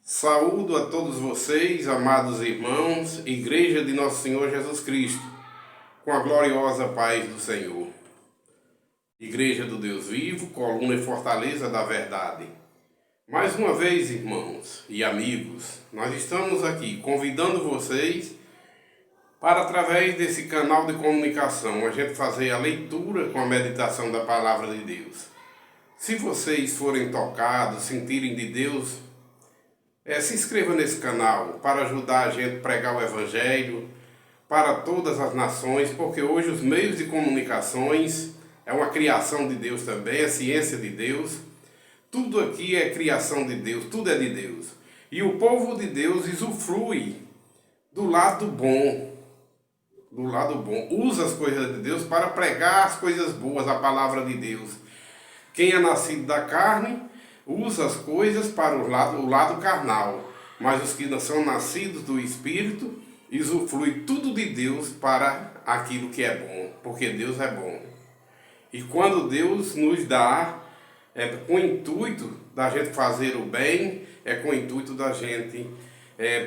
Saúdo a todos vocês, amados irmãos, Igreja de Nosso Senhor Jesus Cristo, com a gloriosa paz do Senhor. Igreja do Deus vivo, coluna e fortaleza da verdade. Mais uma vez, irmãos e amigos, nós estamos aqui convidando vocês para, através desse canal de comunicação, a gente fazer a leitura com a meditação da Palavra de Deus. Se vocês forem tocados, sentirem de Deus, se inscreva nesse canal para ajudar a gente a pregar o Evangelho para todas as nações, porque hoje os meios de comunicações é uma criação de Deus também, é ciência de Deus. Tudo aqui é criação de Deus, tudo é de Deus. E o povo de Deus usufrui do lado bom, usa as coisas de Deus para pregar as coisas boas, a palavra de Deus. Quem é nascido da carne usa as coisas para o lado carnal, mas os que não são nascidos do Espírito usufruem tudo de Deus para aquilo que é bom, porque Deus é bom. E quando Deus nos dá, é com o intuito da gente fazer o bem, é com o intuito da gente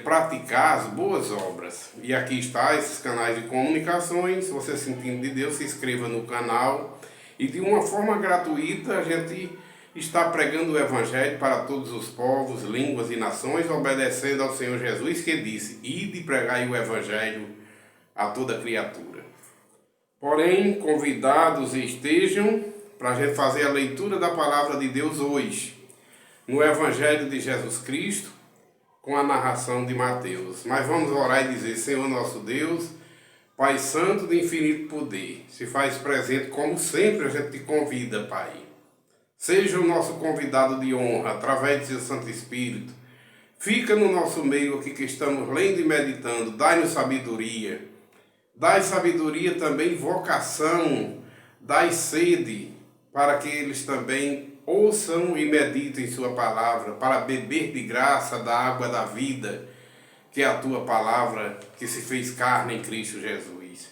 praticar as boas obras. E aqui está esses canais de comunicações. Se você sentindo de Deus, se inscreva no canal. E de uma forma gratuita a gente está pregando o Evangelho para todos os povos, línguas e nações, obedecendo ao Senhor Jesus, que disse: ide pregai o Evangelho a toda criatura. Porém, convidados estejam para a gente fazer a leitura da Palavra de Deus hoje, no Evangelho de Jesus Cristo, com a narração de Mateus. Mas vamos orar e dizer: Senhor nosso Deus, Pai Santo de infinito poder, se faz presente como sempre a gente te convida, Pai. Seja o nosso convidado de honra, através de seu Santo Espírito. Fica no nosso meio aqui que estamos lendo e meditando. Dai-nos sabedoria. Dai sabedoria também, vocação. Dai sede, para que eles também ouçam e meditem sua palavra, para beber de graça da água da vida, que é a tua palavra, que se fez carne em Cristo Jesus.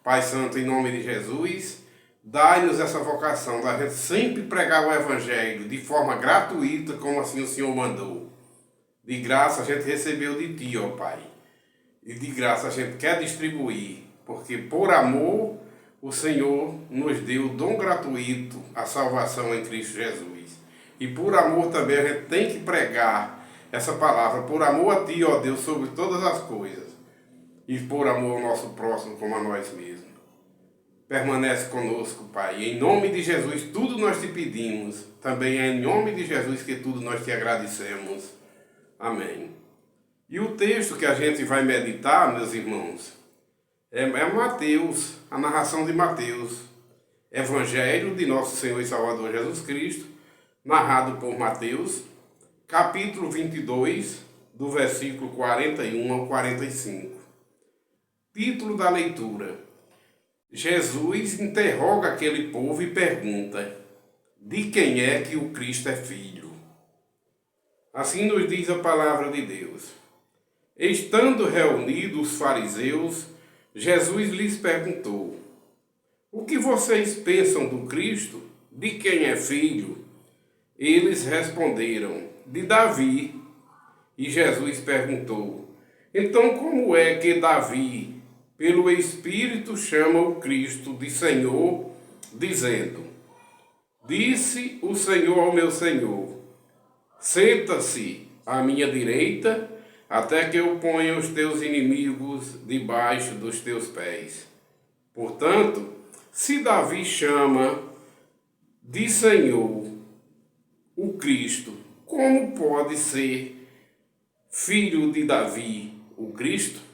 Pai Santo, em nome de Jesus, dai-nos essa vocação da gente sempre pregar o Evangelho de forma gratuita, como assim o Senhor mandou. De graça a gente recebeu de Ti, ó Pai. E de graça a gente quer distribuir, porque por amor o Senhor nos deu o dom gratuito, a salvação em Cristo Jesus. E por amor também a gente tem que pregar essa palavra, por amor a Ti, ó Deus, sobre todas as coisas. E por amor ao nosso próximo como a nós mesmos. Permanece conosco, Pai. Em nome de Jesus, tudo nós te pedimos. Também é em nome de Jesus que tudo nós te agradecemos. Amém. E o texto que a gente vai meditar, meus irmãos, é Mateus, a narração de Mateus. Evangelho de nosso Senhor e Salvador Jesus Cristo, narrado por Mateus, capítulo 22, do versículo 41 ao 45. Título da leitura: Jesus interroga aquele povo e pergunta: de quem é que o Cristo é filho? Assim nos diz a palavra de Deus. Estando reunidos os fariseus, Jesus lhes perguntou: o que vocês pensam do Cristo? De quem é filho? Eles responderam: de Davi. E Jesus perguntou: então como é que Davi, pelo Espírito, chama o Cristo de Senhor, dizendo: disse o Senhor ao meu Senhor: senta-se à minha direita, até que eu ponha os teus inimigos debaixo dos teus pés. Portanto, se Davi chama de Senhor o Cristo, como pode ser filho de Davi o Cristo?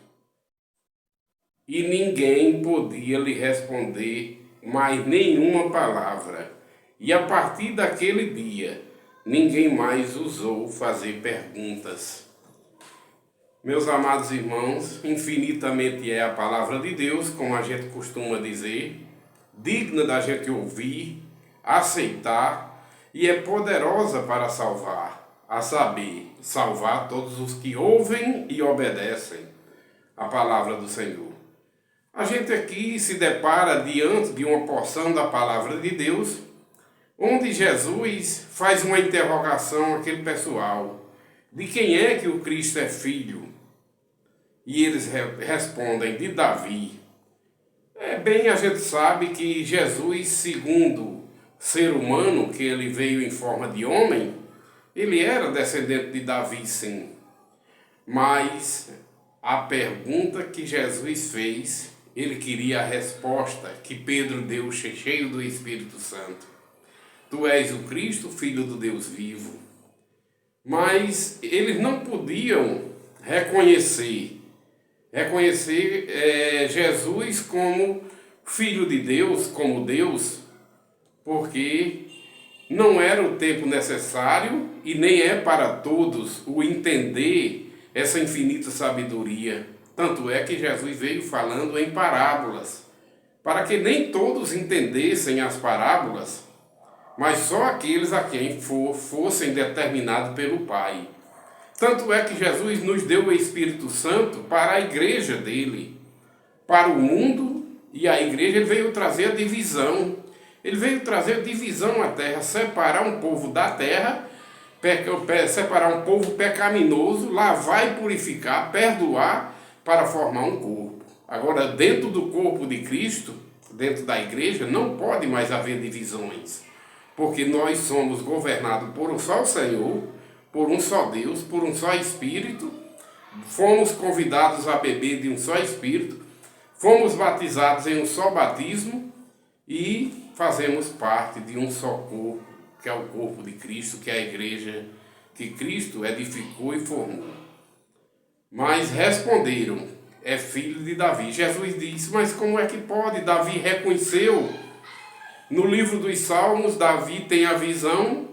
E ninguém podia lhe responder mais nenhuma palavra. E a partir daquele dia, ninguém mais ousou fazer perguntas. Meus amados irmãos, infinitamente é a palavra de Deus, como a gente costuma dizer, digna da gente ouvir, aceitar, e é poderosa para salvar, a saber, salvar todos os que ouvem e obedecem a palavra do Senhor. A gente aqui se depara diante de uma porção da palavra de Deus, onde Jesus faz uma interrogação àquele pessoal. de quem é que o Cristo é filho? E eles respondem, de Davi. Bem, a gente sabe que Jesus, segundo ser humano, que ele veio em forma de homem, ele era descendente de Davi, sim. Mas a pergunta que Jesus fez, ele queria a resposta que Pedro deu, cheio do Espírito Santo. Tu és o Cristo, Filho do Deus vivo. Mas eles não podiam reconhecer Jesus como Filho de Deus, como Deus, porque não era o tempo necessário e nem é para todos o entender essa infinita sabedoria. Tanto é que Jesus veio falando em parábolas, para que nem todos entendessem as parábolas, mas só aqueles a quem fossem determinados pelo Pai. Tanto é que Jesus nos deu o Espírito Santo para a igreja dele, para o mundo, e a igreja ele veio trazer a divisão. Ele veio trazer divisão à terra, separar um povo da terra, separar um povo pecaminoso, lavar e purificar, perdoar, para formar um corpo. Agora, dentro do corpo de Cristo, dentro da igreja, não pode mais haver divisões, porque nós somos governados por um só Senhor, por um só Deus, por um só Espírito, fomos convidados a beber de um só Espírito, fomos batizados em um só batismo e fazemos parte de um só corpo, que é o corpo de Cristo, que é a igreja que Cristo edificou e formou. Mas responderam, é filho de Davi. Jesus disse, mas como é que pode? Davi reconheceu. No livro dos Salmos, Davi tem a visão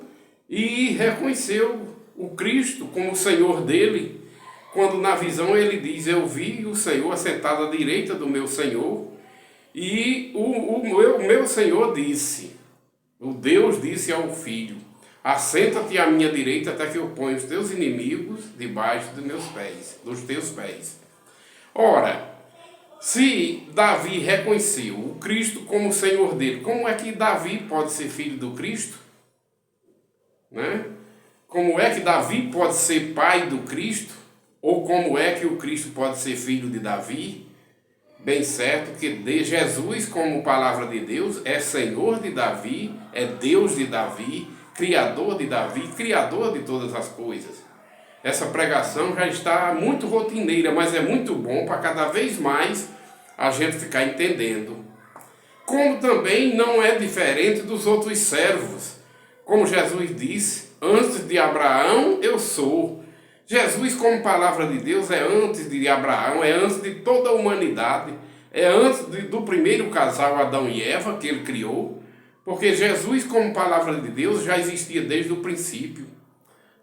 e reconheceu o Cristo como o Senhor dele, quando na visão ele diz, eu vi o Senhor assentado à direita do meu Senhor, e o meu Senhor disse, o Deus disse ao Filho, assenta-te à minha direita até que eu ponha os teus inimigos debaixo dos meus pés, dos teus pés. Ora, se Davi reconheceu o Cristo como o Senhor dele, como é que Davi pode ser filho do Cristo? Né? Como é que Davi pode ser pai do Cristo? Ou como é que o Cristo pode ser filho de Davi? Bem certo que Jesus, como palavra de Deus, é Senhor de Davi, é Deus de Davi, Criador de Davi, Criador de todas as coisas. Essa pregação já está muito rotineira, mas é muito bom para cada vez mais a gente ficar entendendo. Como também não é diferente dos outros servos. Como Jesus disse, antes de Abraão eu sou. Jesus, como palavra de Deus, é antes de Abraão, é antes de toda a humanidade, é antes do primeiro casal Adão e Eva que ele criou, porque Jesus, como palavra de Deus, já existia desde o princípio.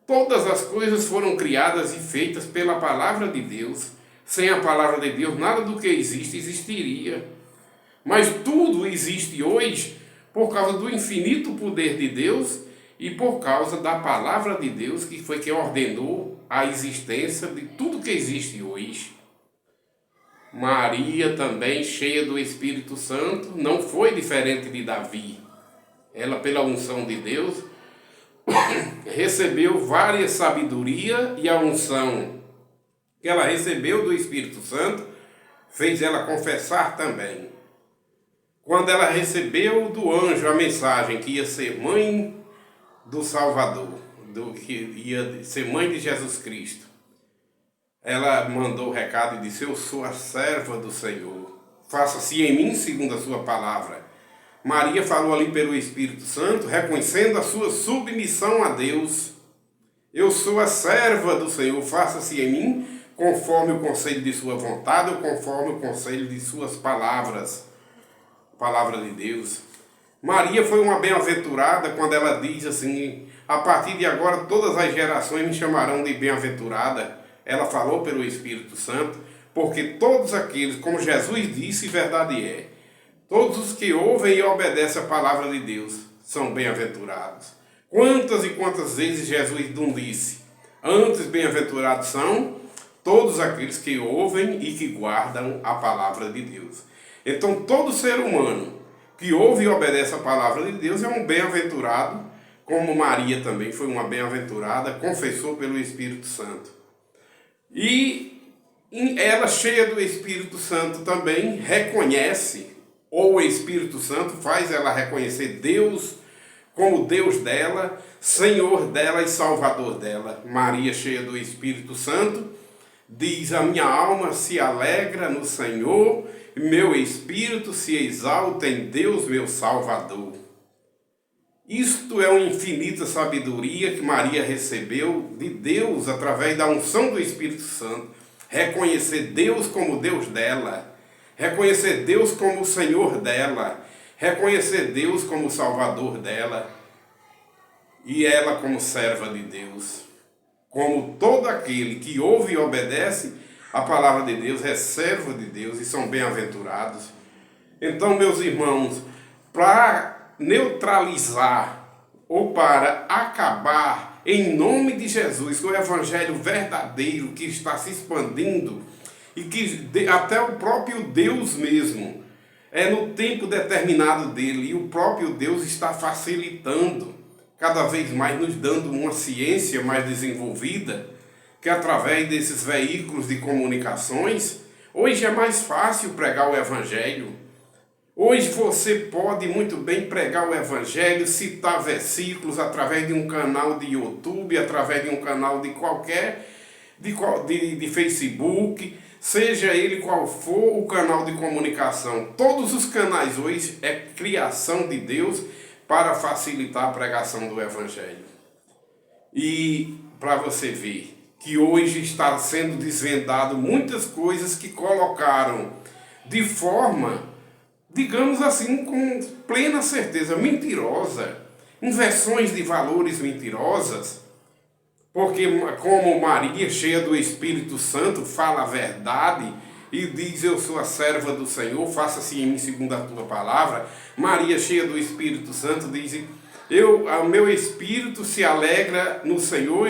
Todas as coisas foram criadas e feitas pela palavra de Deus. Sem a palavra de Deus, nada do que existe existiria. Mas tudo existe hoje por causa do infinito poder de Deus e por causa da palavra de Deus, que foi quem ordenou a existência de tudo que existe hoje. Maria, também cheia do Espírito Santo, não foi diferente de Davi. Ela, pela unção de Deus, recebeu várias sabedoria, e a unção que ela recebeu do Espírito Santo fez ela confessar também. Quando ela recebeu do anjo a mensagem que ia ser mãe do Salvador, que ia ser mãe de Jesus Cristo, ela mandou o recado e disse, eu sou a serva do Senhor, faça-se em mim segundo a sua palavra. Maria falou ali pelo Espírito Santo, reconhecendo a sua submissão a Deus. Eu sou a serva do Senhor, faça-se em mim conforme o conselho de sua vontade ou conforme o conselho de suas palavras. Palavra de Deus. Maria foi uma bem-aventurada quando ela diz assim, a partir de agora todas as gerações me chamarão de bem-aventurada. Ela falou pelo Espírito Santo, porque todos aqueles, como Jesus disse, verdade é, todos os que ouvem e obedecem a palavra de Deus são bem-aventurados. Quantas e quantas vezes Jesus não disse, antes bem-aventurados são todos aqueles que ouvem e que guardam a palavra de Deus. Então todo ser humano que ouve e obedece a palavra de Deus é um bem-aventurado, como Maria também foi uma bem-aventurada, confessou pelo Espírito Santo. E ela, cheia do Espírito Santo, também reconhece, ou o Espírito Santo faz ela reconhecer Deus como Deus dela, Senhor dela e Salvador dela. Maria, cheia do Espírito Santo, diz: a minha alma se alegra no Senhor, e meu espírito se exalta em Deus, meu Salvador. Isto é uma infinita sabedoria que Maria recebeu de Deus através da unção do Espírito Santo. Reconhecer Deus como Deus dela, reconhecer Deus como o Senhor dela, reconhecer Deus como o Salvador dela, e ela como serva de Deus. Como todo aquele que ouve e obedece a palavra de Deus é servo de Deus e são bem-aventurados. Então, meus irmãos, para neutralizar ou para acabar em nome de Jesus com o evangelho verdadeiro que está se expandindo e que até o próprio Deus mesmo é no tempo determinado dele, e o próprio Deus está facilitando, cada vez mais nos dando uma ciência mais desenvolvida, que através desses veículos de comunicações, hoje é mais fácil pregar o evangelho. Hoje você pode muito bem pregar o evangelho, citar versículos através de um canal de YouTube, através de um canal de qualquer, de Facebook, seja ele qual for o canal de comunicação. Todos os canais hoje é criação de Deus para facilitar a pregação do evangelho. E para você ver que hoje está sendo desvendado muitas coisas que colocaram de forma, digamos assim, com plena certeza, mentirosa, inversões de valores mentirosas, porque como Maria, cheia do Espírito Santo, fala a verdade e diz: eu sou a serva do Senhor, faça-se em mim segundo a tua palavra. Maria, cheia do Espírito Santo, diz: o meu espírito se alegra no Senhor,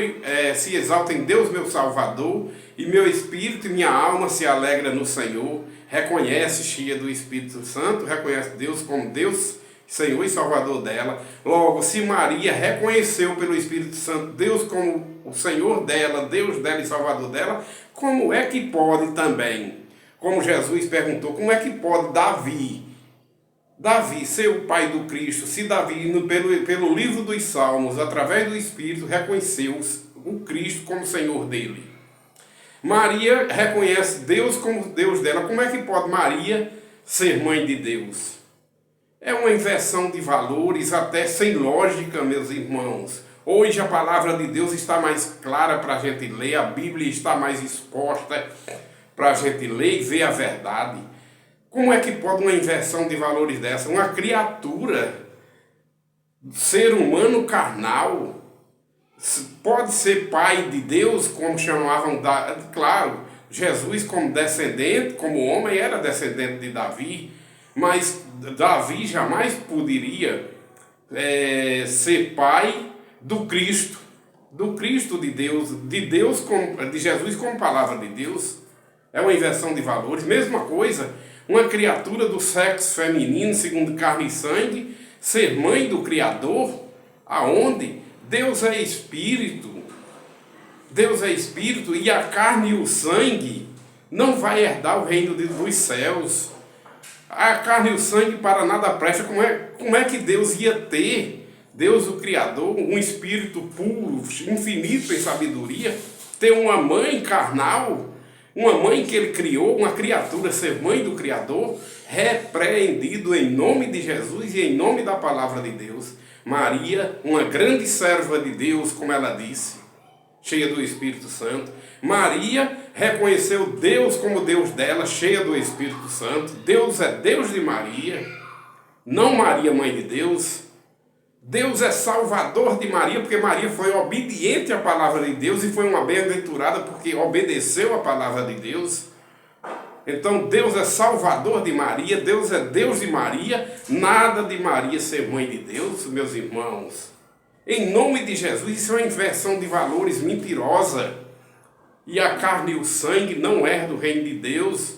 se exalta em Deus, meu Salvador, e meu espírito e minha alma se alegra no Senhor. Reconhece, cheia do Espírito Santo, reconhece Deus como Deus, Senhor e Salvador dela. Logo, se Maria reconheceu pelo Espírito Santo Deus como o Senhor dela, Deus dela e Salvador dela, como é que pode também, como Jesus perguntou, como é que pode Davi ser o pai do Cristo, se Davi, pelo livro dos Salmos, através do Espírito, reconheceu o Cristo como Senhor dele? Maria reconhece Deus como Deus dela. Como é que pode Maria ser mãe de Deus? É uma inversão de valores até sem lógica, meus irmãos. Hoje a palavra de Deus está mais clara para a gente ler, a Bíblia está mais exposta para a gente ler e ver a verdade. Como é que pode uma inversão de valores dessa? Uma criatura, ser humano carnal, pode ser pai de Deus, como chamavam, claro, Jesus como descendente, como homem, era descendente de Davi, mas Davi jamais poderia ser pai do Cristo de Deus, de Jesus como palavra de Deus. É uma inversão de valores. Mesma coisa, uma criatura do sexo feminino, segundo carne e sangue, ser mãe do Criador, aonde Deus é Espírito, e a carne e o sangue não vai herdar o reino dos céus. A carne e o sangue para nada presta. Como é que Deus ia ter, Deus o Criador, um espírito puro, infinito em sabedoria, ter uma mãe carnal, uma mãe que ele criou, uma criatura ser mãe do Criador? Repreendido em nome de Jesus e em nome da palavra de Deus. Maria, uma grande serva de Deus, como ela disse, cheia do Espírito Santo. Maria reconheceu Deus como Deus dela, cheia do Espírito Santo. Deus é Deus de Maria, não Maria, mãe de Deus. Deus é Salvador de Maria, porque Maria foi obediente à palavra de Deus e foi uma bem-aventurada porque obedeceu à palavra de Deus. Então Deus é Salvador de Maria, Deus é Deus de Maria, nada de Maria ser mãe de Deus, meus irmãos. Em nome de Jesus, isso é uma inversão de valores mentirosa. E a carne e o sangue não herdam o reino de Deus.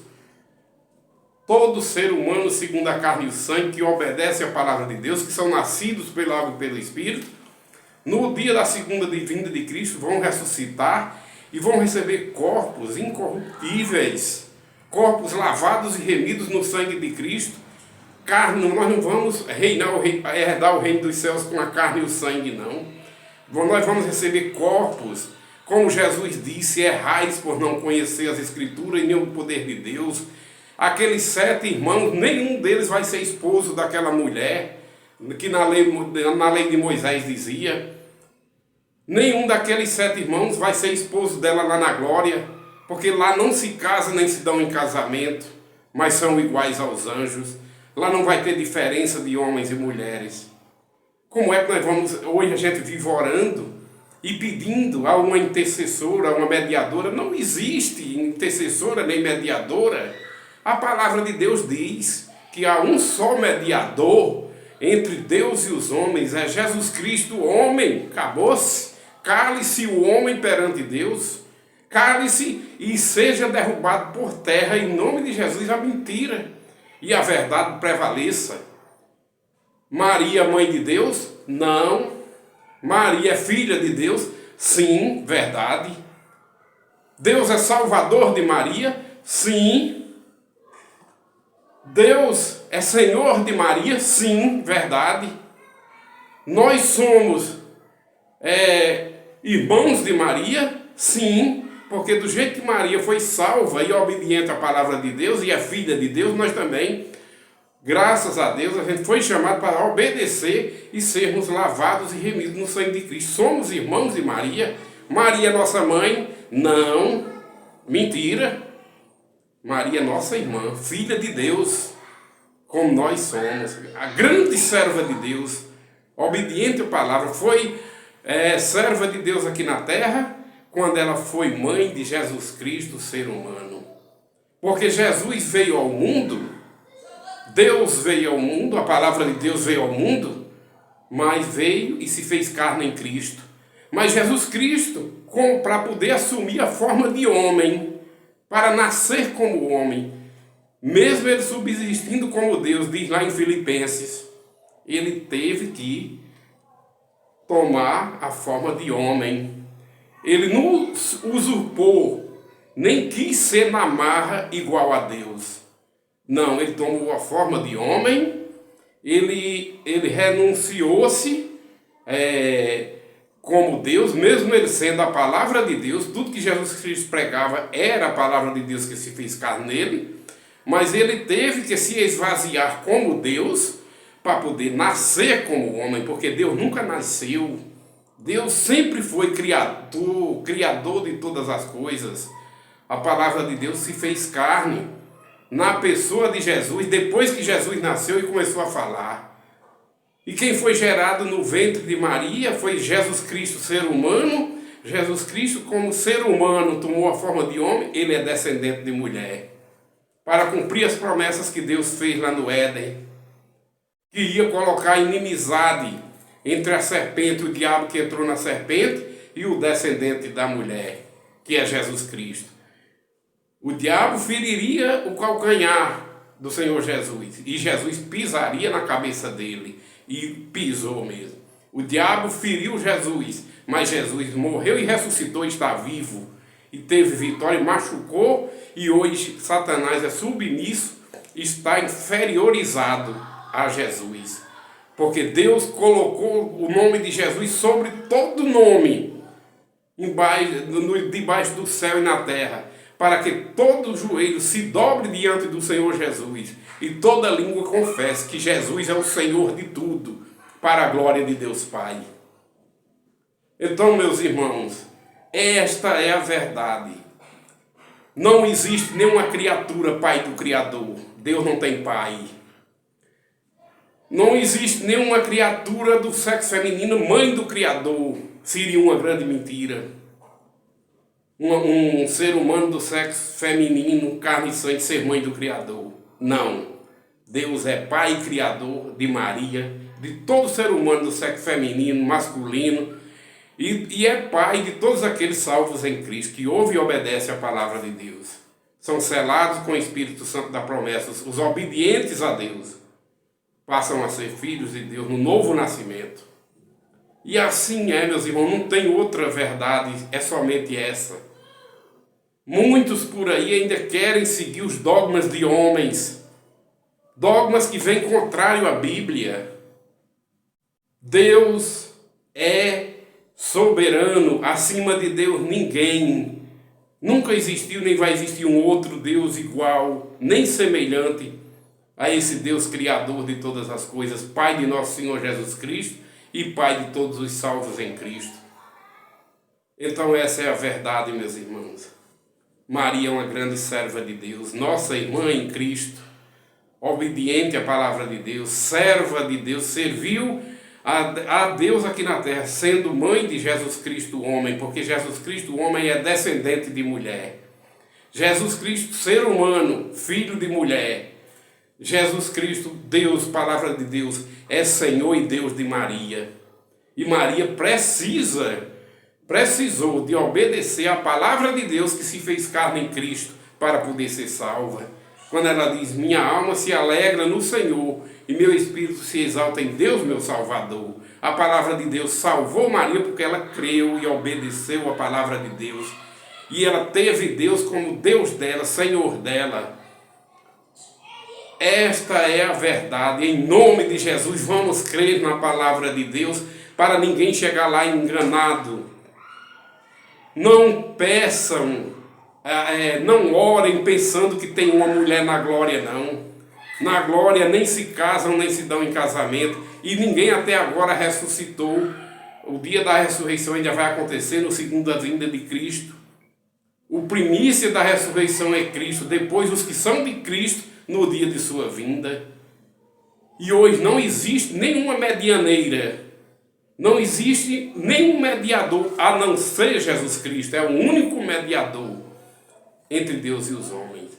Todo ser humano, segundo a carne e o sangue, que obedece à palavra de Deus, que são nascidos pela água e pelo Espírito, no dia da segunda vinda de Cristo, vão ressuscitar e vão receber corpos incorruptíveis, corpos lavados e remidos no sangue de Cristo. Carne, nós não vamos herdar o reino dos céus com a carne e o sangue, não. Nós vamos receber corpos, como Jesus disse, errais por não conhecer as Escrituras e nem o poder de Deus. Aqueles 7 irmãos, nenhum deles vai ser esposo daquela mulher, que na lei de Moisés dizia. Nenhum daqueles 7 irmãos vai ser esposo dela lá na glória, porque lá não se casa nem se dão em casamento, mas são iguais aos anjos. Lá não vai ter diferença de homens e mulheres. Como é que nós vamos, hoje a gente vive orando e pedindo a uma intercessora, a uma mediadora? Não existe intercessora nem mediadora. A palavra de Deus diz que há um só mediador entre Deus e os homens, é Jesus Cristo, homem. Acabou-se. Cale-se o homem perante Deus, cale-se e seja derrubado por terra, em nome de Jesus, a mentira e a verdade prevaleça. Maria, mãe de Deus? Não. Maria é filha de Deus? Sim, verdade. Deus é salvador de Maria? Sim. Deus é Senhor de Maria? Sim, verdade. Nós somos irmãos de Maria? Sim, porque do jeito que Maria foi salva e obediente à palavra de Deus e é filha de Deus, nós também, graças a Deus, a gente foi chamado para obedecer e sermos lavados e remidos no sangue de Cristo. Somos irmãos de Maria. Maria é nossa mãe? Não, mentira. Maria é nossa irmã, filha de Deus, como nós somos. A grande serva de Deus, obediente à palavra, foi serva de Deus aqui na terra, quando ela foi mãe de Jesus Cristo, ser humano. Porque Jesus veio ao mundo, Deus veio ao mundo, a palavra de Deus veio ao mundo, mas veio e se fez carne em Cristo. Mas Jesus Cristo, para poder assumir a forma de homem, para nascer como homem, mesmo ele subsistindo como Deus, diz lá em Filipenses, ele teve que tomar a forma de homem. Ele não usurpou, nem quis ser na marra igual a Deus. Não, ele tomou a forma de homem, ele renunciou-se como Deus, mesmo ele sendo a palavra de Deus. Tudo que Jesus Cristo pregava era a palavra de Deus que se fez carne nele, mas ele teve que se esvaziar como Deus para poder nascer como homem, porque Deus nunca nasceu. Deus sempre foi criador de todas as coisas. A palavra de Deus se fez carne na pessoa de Jesus, depois que Jesus nasceu e começou a falar. E quem foi gerado no ventre de Maria foi Jesus Cristo, ser humano. Jesus Cristo, como ser humano, tomou a forma de homem, ele é descendente de mulher, para cumprir as promessas que Deus fez lá no Éden, que ia colocar inimizade entre a serpente, o diabo que entrou na serpente, e o descendente da mulher, que é Jesus Cristo. O diabo feriria o calcanhar do Senhor Jesus, e Jesus pisaria na cabeça dele, e pisou mesmo. O diabo feriu Jesus, mas Jesus morreu e ressuscitou, está vivo, e teve vitória, machucou, e hoje Satanás é submisso, está inferiorizado a Jesus. Porque Deus colocou o nome de Jesus sobre todo nome, debaixo do céu e na terra, para que todo joelho se dobre diante do Senhor Jesus e toda língua confesse que Jesus é o Senhor de tudo, para a glória de Deus Pai. Então, meus irmãos, esta é a verdade. Não existe nenhuma criatura pai do Criador. Deus não tem pai. Não existe nenhuma criatura do sexo feminino mãe do Criador. Seria uma grande mentira. Um ser humano do sexo feminino, carne e sangue, ser mãe do Criador. Não. Deus é pai e criador de Maria, de todo ser humano do sexo feminino, masculino, e é pai de todos aqueles salvos em Cristo, que ouvem e obedecem a palavra de Deus. São selados com o Espírito Santo da promessa. Os obedientes a Deus passam a ser filhos de Deus no novo nascimento. E assim é, meus irmãos, não tem outra verdade, é somente essa. Muitos por aí ainda querem seguir os dogmas de homens, dogmas que vêm contrário à Bíblia. Deus é soberano, acima de Deus ninguém. Nunca existiu nem vai existir um outro Deus igual, nem semelhante a esse Deus criador de todas as coisas, Pai de nosso Senhor Jesus Cristo e Pai de todos os salvos em Cristo. Então essa é a verdade, meus irmãos. Maria é uma grande serva de Deus, nossa irmã em Cristo, obediente à palavra de Deus, serva de Deus, serviu a Deus aqui na terra, sendo mãe de Jesus Cristo, homem, porque Jesus Cristo, homem, é descendente de mulher. Jesus Cristo, ser humano, filho de mulher. Jesus Cristo, Deus, palavra de Deus, é Senhor e Deus de Maria. E Maria precisou de obedecer à palavra de Deus que se fez carne em Cristo para poder ser salva. Quando ela diz, minha alma se alegra no Senhor e meu espírito se exalta em Deus, meu Salvador. A palavra de Deus salvou Maria porque ela creu e obedeceu a palavra de Deus. E ela teve Deus como Deus dela, Senhor dela. Esta é a verdade. Em nome de Jesus, vamos crer na palavra de Deus para ninguém chegar lá enganado. Não peçam, não orem pensando que tem uma mulher na glória, não. Na glória nem se casam, nem se dão em casamento. E ninguém até agora ressuscitou. O dia da ressurreição ainda vai acontecer no segunda vinda de Cristo. O primícia da ressurreição é Cristo. Depois os que são de Cristo no dia de sua vinda. E hoje não existe nenhuma medianeira. Não existe nenhum mediador a não ser Jesus Cristo. É o único mediador entre Deus e os homens.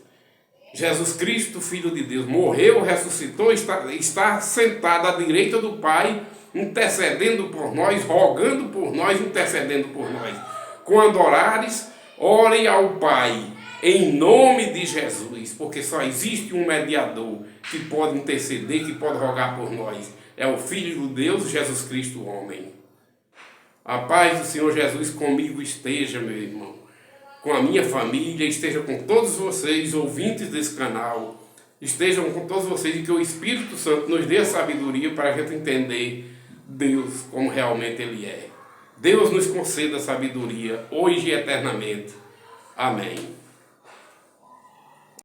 Jesus Cristo, Filho de Deus, morreu, ressuscitou, está sentado à direita do Pai, intercedendo por nós, rogando por nós, intercedendo por nós. Quando orares, ore ao Pai, em nome de Jesus, porque só existe um mediador que pode interceder, que pode rogar por nós. É o Filho de Deus, Jesus Cristo, homem. A paz do Senhor Jesus comigo esteja, meu irmão, com a minha família, esteja com todos vocês, ouvintes desse canal, estejam com todos vocês e que o Espírito Santo nos dê a sabedoria para a gente entender Deus como realmente Ele é. Deus nos conceda a sabedoria, hoje e eternamente. Amém.